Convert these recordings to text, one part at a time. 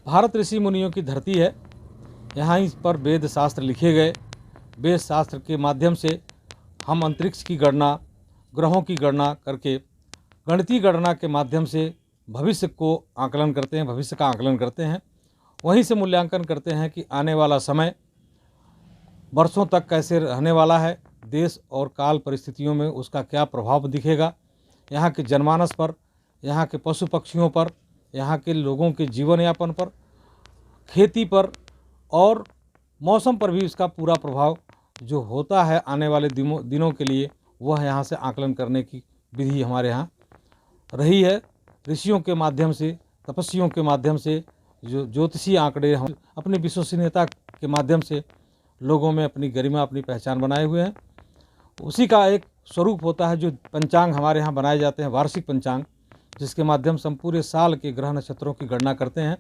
भारत ऋषि मुनियों की धरती है। यहाँ इस पर वेद शास्त्र लिखे गए। वेद शास्त्र के माध्यम से हम अंतरिक्ष की गणना, ग्रहों की गणना करके, गणितीय गणना के माध्यम से भविष्य को आकलन करते हैं, भविष्य का आकलन करते हैं। वहीं से मूल्यांकन करते हैं कि आने वाला समय वर्षों तक कैसे रहने वाला है, देश और काल परिस्थितियों में उसका क्या प्रभाव दिखेगा, यहाँ के जनमानस पर, यहाँ के पशु पक्षियों पर, यहाँ के लोगों के जीवन यापन पर, खेती पर और मौसम पर भी इसका पूरा प्रभाव जो होता है आने वाले दिनों के लिए, वह यहाँ से आकलन करने की विधि हमारे यहाँ रही है। ऋषियों के माध्यम से, तपस्वियों के माध्यम से, जो ज्योतिषीय आंकड़े हम अपनी विश्वसनीयता के माध्यम से लोगों में अपनी गरिमा, अपनी पहचान बनाए हुए हैं, उसी का एक स्वरूप होता है जो पंचांग हमारे यहाँ बनाए जाते हैं, वार्षिक पंचांग, जिसके माध्यम से हम पूरे साल के ग्रह नक्षत्रों की गणना करते हैं।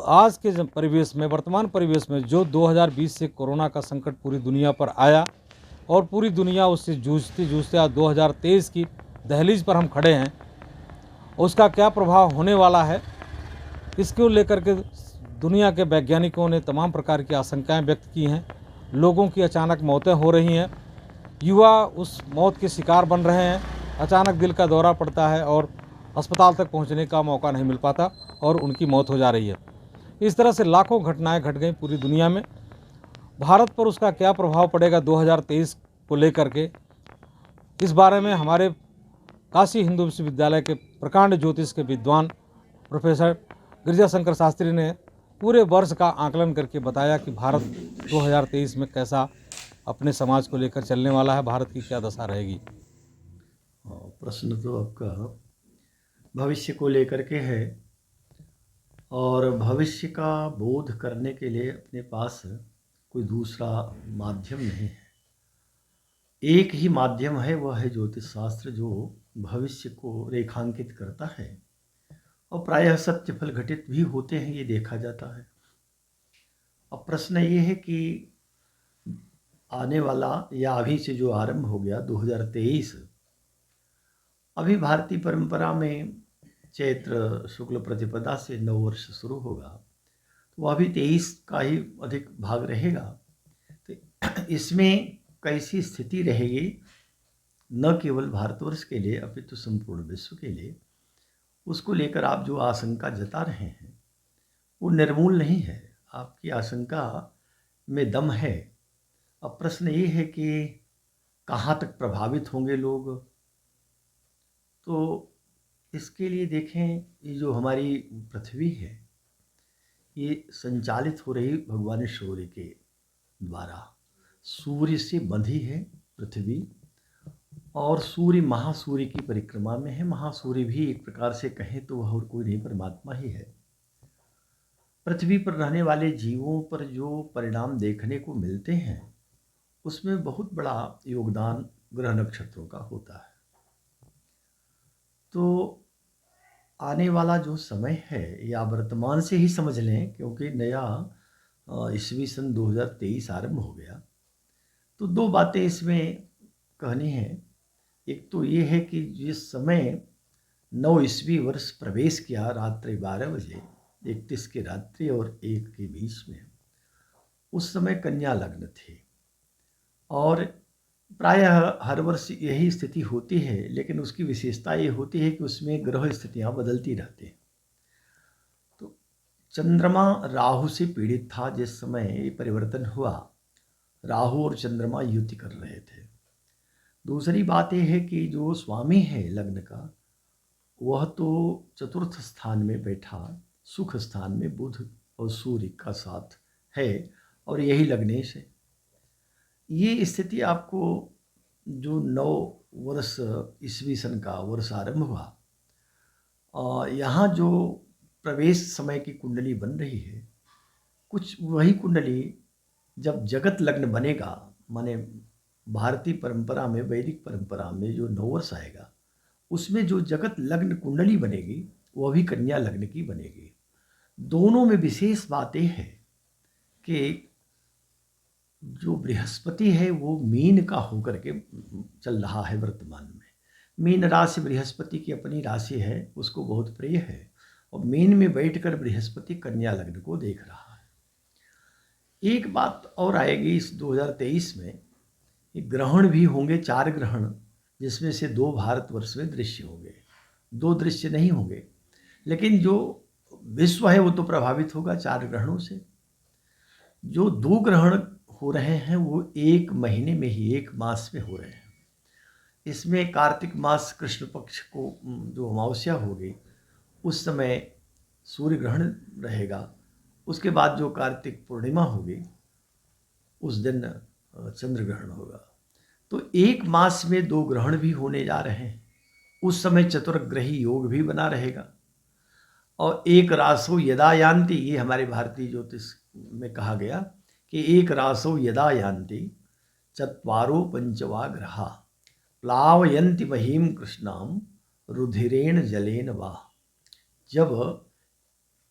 आज के परिवेश में, वर्तमान परिवेश में, जो 2020 से कोरोना का संकट पूरी दुनिया पर आया और पूरी दुनिया उससे जूझते आज 2023 की दहलीज पर हम खड़े हैं, उसका क्या प्रभाव होने वाला है, इसको लेकर के दुनिया के वैज्ञानिकों ने तमाम प्रकार की आशंकाएं व्यक्त की हैं। लोगों की अचानक मौतें हो रही हैं, युवा उस मौत के शिकार बन रहे हैं, अचानक दिल का दौरा पड़ता है और अस्पताल तक पहुंचने का मौका नहीं मिल पाता और उनकी मौत हो जा रही है। इस तरह से लाखों घटनाएं घट गई पूरी दुनिया में। भारत पर उसका क्या प्रभाव पड़ेगा 2023 को लेकर के, इस बारे में हमारे काशी हिंदू विश्वविद्यालय के प्रकांड ज्योतिष के विद्वान प्रोफेसर गिरिजाशंकर शास्त्री ने पूरे वर्ष का आकलन करके बताया कि भारत 2023 में कैसा अपने समाज को लेकर चलने वाला है, भारत की क्या दशा रहेगी। प्रश्न तो आपका भविष्य को लेकर के है और भविष्य का बोध करने के लिए अपने पास कोई दूसरा माध्यम नहीं है। एक ही माध्यम है, वह है ज्योतिष शास्त्र, जो भविष्य को रेखांकित करता है और प्रायः सत्य फल घटित भी होते हैं, ये देखा जाता है। अब प्रश्न ये है कि आने वाला या अभी से जो आरंभ हो गया 2023, अभी भारतीय परंपरा में चैत्र शुक्ल प्रतिपदा से नववर्ष शुरू होगा, तो वह भी 23 का ही अधिक भाग रहेगा। तो इसमें कैसी स्थिति रहेगी, न केवल भारतवर्ष के लिए अपितु संपूर्ण विश्व के लिए, उसको लेकर आप जो आशंका जता रहे हैं वो निर्मूल नहीं है। आपकी आशंका में दम है। अब प्रश्न ये है कि कहाँ तक प्रभावित होंगे लोग। तो इसके लिए देखें, ये जो हमारी पृथ्वी है, ये संचालित हो रही भगवान सूर्य के द्वारा। सूर्य से बंधी है पृथ्वी और सूर्य महासूर्य की परिक्रमा में है। महासूर्य भी एक प्रकार से कहें तो वह और कोई नहीं, परमात्मा ही है। पृथ्वी पर रहने वाले जीवों पर जो परिणाम देखने को मिलते हैं, उसमें बहुत बड़ा योगदान ग्रह नक्षत्रों का होता है। तो आने वाला जो समय है, या वर्तमान से ही समझ लें, क्योंकि नया ईस्वी सन 2023 आरंभ हो गया, तो दो बातें इसमें कहनी है। एक तो ये है कि जिस समय 9 ईस्वी वर्ष प्रवेश किया रात्रि 12 बजे, 31 की रात्रि और 1 के बीच में, उस समय कन्या लग्न थी और प्रायः हर वर्ष यही स्थिति होती है, लेकिन उसकी विशेषता ये होती है कि उसमें ग्रह स्थितियां बदलती रहती हैं। तो चंद्रमा राहु से पीड़ित था जिस समय ये परिवर्तन हुआ। राहु और चंद्रमा युति कर रहे थे। दूसरी बात यह है कि जो स्वामी है लग्न का, वह तो चतुर्थ स्थान में बैठा, सुख स्थान में बुध और सूर्य का साथ है और यही लग्नेश है। ये स्थिति आपको जो 9 वर्ष ईस्वी सन का वर्ष आरंभ हुआ, यहाँ जो प्रवेश समय की कुंडली बन रही है, कुछ वही कुंडली जब जगत लग्न बनेगा, माने भारतीय परंपरा में, वैदिक परंपरा में जो 9 वर्ष आएगा, उसमें जो जगत लग्न कुंडली बनेगी वह भी कन्या लग्न की बनेगी। दोनों में विशेष बात यह है कि जो बृहस्पति है वो मीन का होकर के चल रहा है वर्तमान में। मीन राशि बृहस्पति की अपनी राशि है, उसको बहुत प्रिय है और मीन में बैठकर बृहस्पति कन्या लग्न को देख रहा है। एक बात और आएगी इस 2023 में, ग्रहण भी होंगे, 4 ग्रहण, जिसमें से 2 भारतवर्ष में दृश्य होंगे, 2 दृश्य नहीं होंगे, लेकिन जो विश्व है वो तो प्रभावित होगा 4 ग्रहणों से। जो 2 ग्रहण हो रहे हैं वो 1 महीने में ही, 1 मास में हो रहे हैं। इसमें कार्तिक मास कृष्ण पक्ष को जो अमावस्या होगी उस समय सूर्य ग्रहण रहेगा, उसके बाद जो कार्तिक पूर्णिमा होगी उस दिन चंद्र ग्रहण होगा। तो 1 मास में 2 ग्रहण भी होने जा रहे हैं। उस समय चतुर्ग्रही योग भी बना रहेगा। और एक रासो यदा यान्ति, ये हमारे भारतीय ज्योतिष में कहा गया कि एक रासो यदा यान्ति चत्वारो पंचवा ग्रहा प्लावयन्ति महीम कृष्णाम रुधिरेण जलेन वा। जब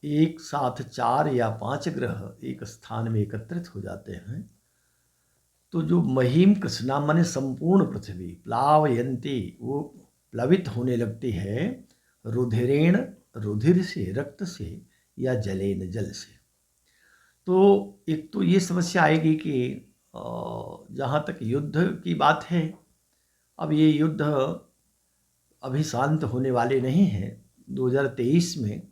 एक साथ 4 या 5 ग्रह एक स्थान में एकत्रित हो जाते हैं तो जो महीम कृष्णा माने संपूर्ण पृथ्वी, प्लावयन्ति वो प्लवित होने लगती है, रुधिरेण रुधिर से, रक्त से, या जलेन जल से। तो एक तो ये समस्या आएगी कि जहाँ तक युद्ध की बात है, अब ये युद्ध अभी शांत होने वाले नहीं हैं। 2023 में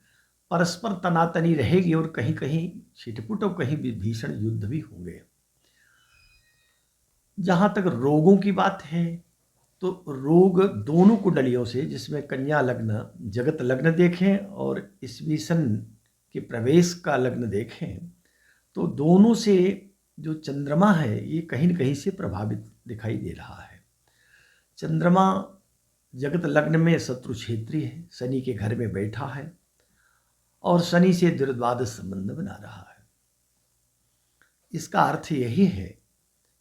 परस्पर तनातनी रहेगी और कहीं कहीं छिटपुट और कहीं भीषण युद्ध भी होंगे। जहाँ तक रोगों की बात है तो रोग दोनों कुंडलियों से, जिसमें कन्या लग्न जगत लग्न देखें और ईस्वी सन के प्रवेश का लग्न देखें, तो दोनों से जो चंद्रमा है ये कहीं न कहीं से प्रभावित दिखाई दे रहा है। चंद्रमा जगत लग्न में शत्रु क्षेत्री है, शनि के घर में बैठा है और शनि से द्विर्द्वादश संबंध बना रहा है। इसका अर्थ यही है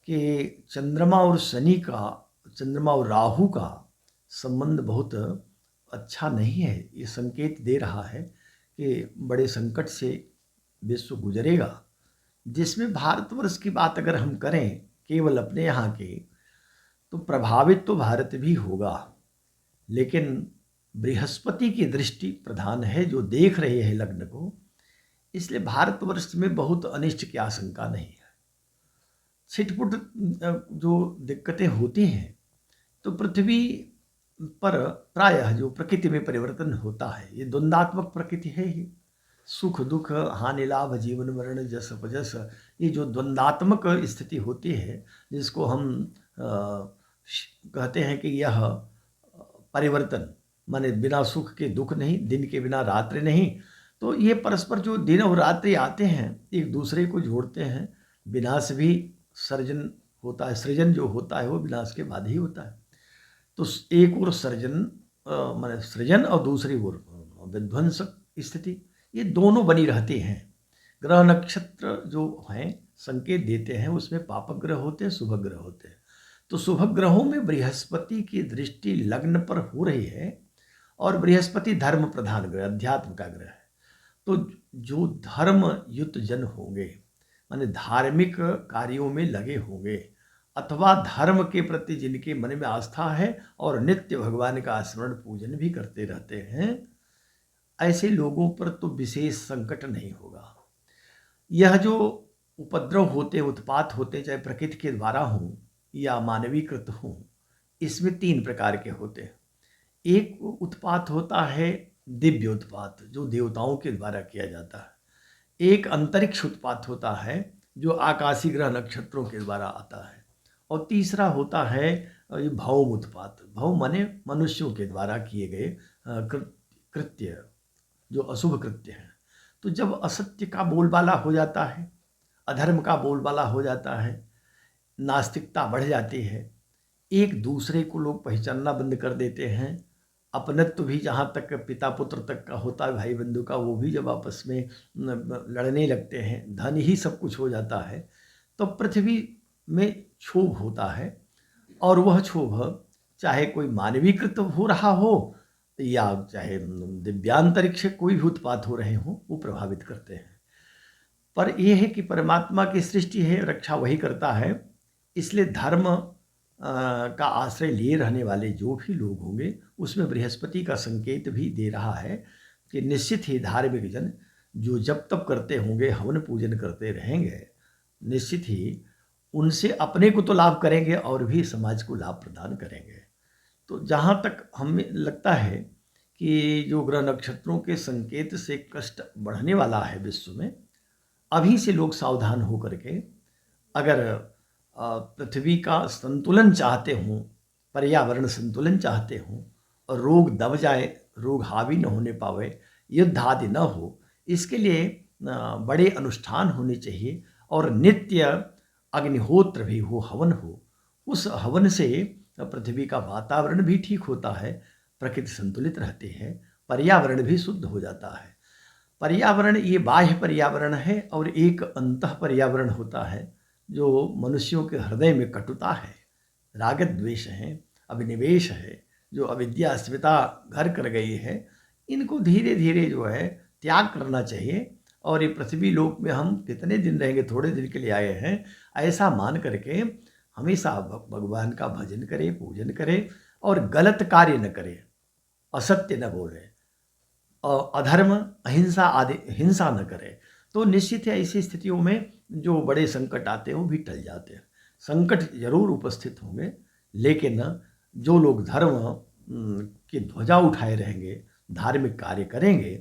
कि चंद्रमा और शनि का, चंद्रमा और राहु का संबंध बहुत अच्छा नहीं है। ये संकेत दे रहा है कि बड़े संकट से विश्व गुजरेगा, जिसमें भारतवर्ष की बात अगर हम करें केवल अपने यहाँ के, तो प्रभावित तो भारत भी होगा, लेकिन बृहस्पति की दृष्टि प्रधान है जो देख रहे हैं लग्न को, इसलिए भारतवर्ष में बहुत अनिष्ट की आशंका नहीं है। छिटपुट जो दिक्कतें होती हैं तो पृथ्वी पर प्रायः जो प्रकृति में परिवर्तन होता है, ये द्वंद्वात्मक प्रकृति है ही। सुख दुख, हानि लाभ, जीवन मरण, जस अपजस, ये जो द्वंद्वात्मक स्थिति होती है, जिसको हम कहते हैं कि यह परिवर्तन माने बिना सुख के दुख नहीं, दिन के बिना रात्रि नहीं। तो ये परस्पर जो दिन और रात्रि आते हैं एक दूसरे को जोड़ते हैं। विनाश भी सर्जन होता है, सृजन जो होता है वो विनाश के बाद ही होता है। तो एक ओर सर्जन माने सृजन और दूसरी ओर विध्वंसक स्थिति, ये दोनों बनी रहती हैं। ग्रह नक्षत्र जो हैं संकेत देते हैं, उसमें पापक ग्रह होते हैं, शुभ ग्रह होते हैं। तो शुभ ग्रहों में बृहस्पति की दृष्टि लग्न पर हो रही है और बृहस्पति धर्म प्रधान ग्रह, अध्यात्म का ग्रह है। तो जो धर्म युक्त जन होंगे, माने धार्मिक कार्यों में लगे होंगे अथवा धर्म के प्रति जिनके मन में आस्था है और नित्य भगवान का स्मरण पूजन भी करते रहते हैं, ऐसे लोगों पर तो विशेष संकट नहीं होगा। यह जो उपद्रव होते, उत्पात होते, चाहे प्रकृति के द्वारा हों या मानवीकृत हों, इसमें 3 प्रकार के होते हैं। एक उत्पात होता है दिव्य उत्पात, जो देवताओं के द्वारा किया जाता है। एक अंतरिक्ष उत्पात होता है जो आकाशीय ग्रह नक्षत्रों के द्वारा आता है। और तीसरा होता है भौम उत्पात। भौम माने मनुष्यों के द्वारा किए गए कृत्य, जो अशुभ कृत्य हैं। तो जब असत्य का बोलबाला हो जाता है, अधर्म का बोलबाला हो जाता है, नास्तिकता बढ़ जाती है, एक दूसरे को लोग पहचानना बंद कर देते हैं। अपनत्व भी जहाँ तक पिता पुत्र तक का होता है, भाई बंधु का, वो भी जब आपस में लड़ने लगते हैं, धन ही सब कुछ हो जाता है, तो पृथ्वी में क्षोभ होता है। और वह क्षोभ चाहे कोई मानवीकृत हो रहा हो या चाहे दिव्यांतरिक्ष कोई भी उत्पात हो रहे हों, वो प्रभावित करते हैं। पर यह है कि परमात्मा की सृष्टि है, रक्षा वही करता है। इसलिए धर्म का आश्रय लिए रहने वाले जो भी लोग होंगे, उसमें बृहस्पति का संकेत भी दे रहा है कि निश्चित ही धार्मिक जन जो जब तब करते होंगे, हवन पूजन करते रहेंगे, निश्चित ही उनसे अपने को तो लाभ करेंगे और भी समाज को लाभ प्रदान करेंगे। तो जहाँ तक हमें लगता है कि जो ग्रह नक्षत्रों के संकेत से कष्ट बढ़ने वाला है विश्व में, अभी से लोग सावधान हो करके अगर पृथ्वी का संतुलन चाहते हों, पर्यावरण संतुलन चाहते हों और रोग दब जाए, रोग हावी न होने पावे, युद्ध आदि न हो, इसके लिए बड़े अनुष्ठान होने चाहिए और नित्य अग्निहोत्र भी हो, हवन हो। उस हवन से पृथ्वी का वातावरण भी ठीक होता है, प्रकृति संतुलित रहती है, पर्यावरण भी शुद्ध हो जाता है। पर्यावरण ये बाह्य पर्यावरण है और एक अंतः पर्यावरण होता है जो मनुष्यों के हृदय में कटुता है, राग द्वेष है, अभिनिवेश है, जो अविद्या अस्मिता घर कर गई है, इनको धीरे धीरे जो है त्याग करना चाहिए। और ये पृथ्वी लोक में हम कितने दिन रहेंगे, थोड़े दिन के लिए आए हैं, ऐसा मान करके हमेशा भगवान का भजन करें, पूजन करें और गलत कार्य न करें, असत्य न बोले, अधर्म, अहिंसा आदि हिंसा न करे, तो निश्चित है ऐसी स्थितियों में जो बड़े संकट आते हैं वो भी टल जाते हैं। संकट जरूर उपस्थित होंगे, लेकिन जो लोग धर्म की ध्वजा उठाए रहेंगे, धार्मिक कार्य करेंगे,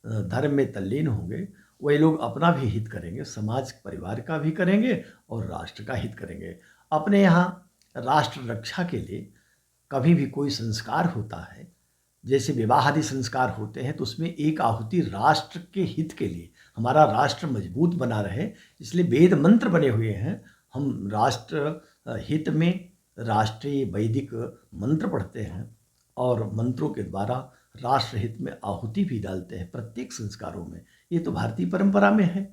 धर्म में तल्लीन होंगे, वही लोग अपना भी हित करेंगे, समाज परिवार का भी करेंगे और राष्ट्र का हित करेंगे। अपने यहाँ राष्ट्र रक्षा के लिए कभी भी कोई संस्कार होता है, जैसे विवाह आदि संस्कार होते हैं, तो उसमें एक आहुति राष्ट्र के हित के लिए, हमारा राष्ट्र मजबूत बना रहे, इसलिए वेद मंत्र बने हुए हैं। हम राष्ट्र हित में राष्ट्रीय वैदिक मंत्र पढ़ते हैं और मंत्रों के द्वारा राष्ट्र हित में आहुति भी डालते हैं प्रत्येक संस्कारों में। ये तो भारतीय परंपरा में है।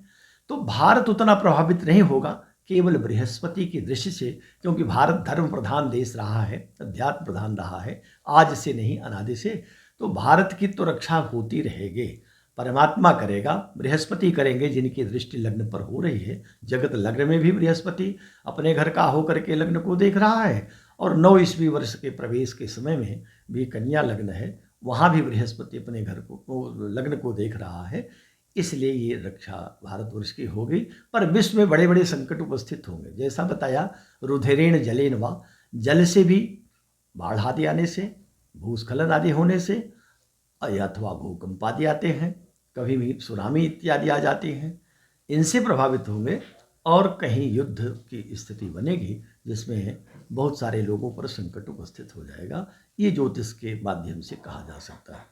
तो भारत उतना प्रभावित नहीं होगा केवल बृहस्पति की दृष्टि से, क्योंकि भारत धर्म प्रधान देश रहा है, अध्यात्म प्रधान रहा है, आज से नहीं अनादि से। तो भारत की तो रक्षा होती रहेगी, परमात्मा करेगा, बृहस्पति करेंगे जिनकी दृष्टि लग्न पर हो रही है। जगत लग्न में भी बृहस्पति अपने घर का होकर के लग्न को देख रहा है, और 9 ईस्वी वर्ष के प्रवेश के समय में भी कन्या लग्न है, वहाँ भी बृहस्पति अपने घर को लग्न को देख रहा है। इसलिए ये रक्षा भारतवर्ष की होगी, पर विश्व में बड़े बड़े संकट उपस्थित होंगे। जैसा बताया, रुधिरेण जलेन वा, जल से भी बाढ़ आदि आने से, भूस्खलन आदि होने से, अथवा भूकंप आदि आते हैं, कभी भी सुनामी इत्यादि आ जाती हैं, इनसे प्रभावित होंगे और कहीं युद्ध की स्थिति बनेगी जिसमें बहुत सारे लोगों पर संकट उपस्थित हो जाएगा। ये ज्योतिष के माध्यम से कहा जा सकता है।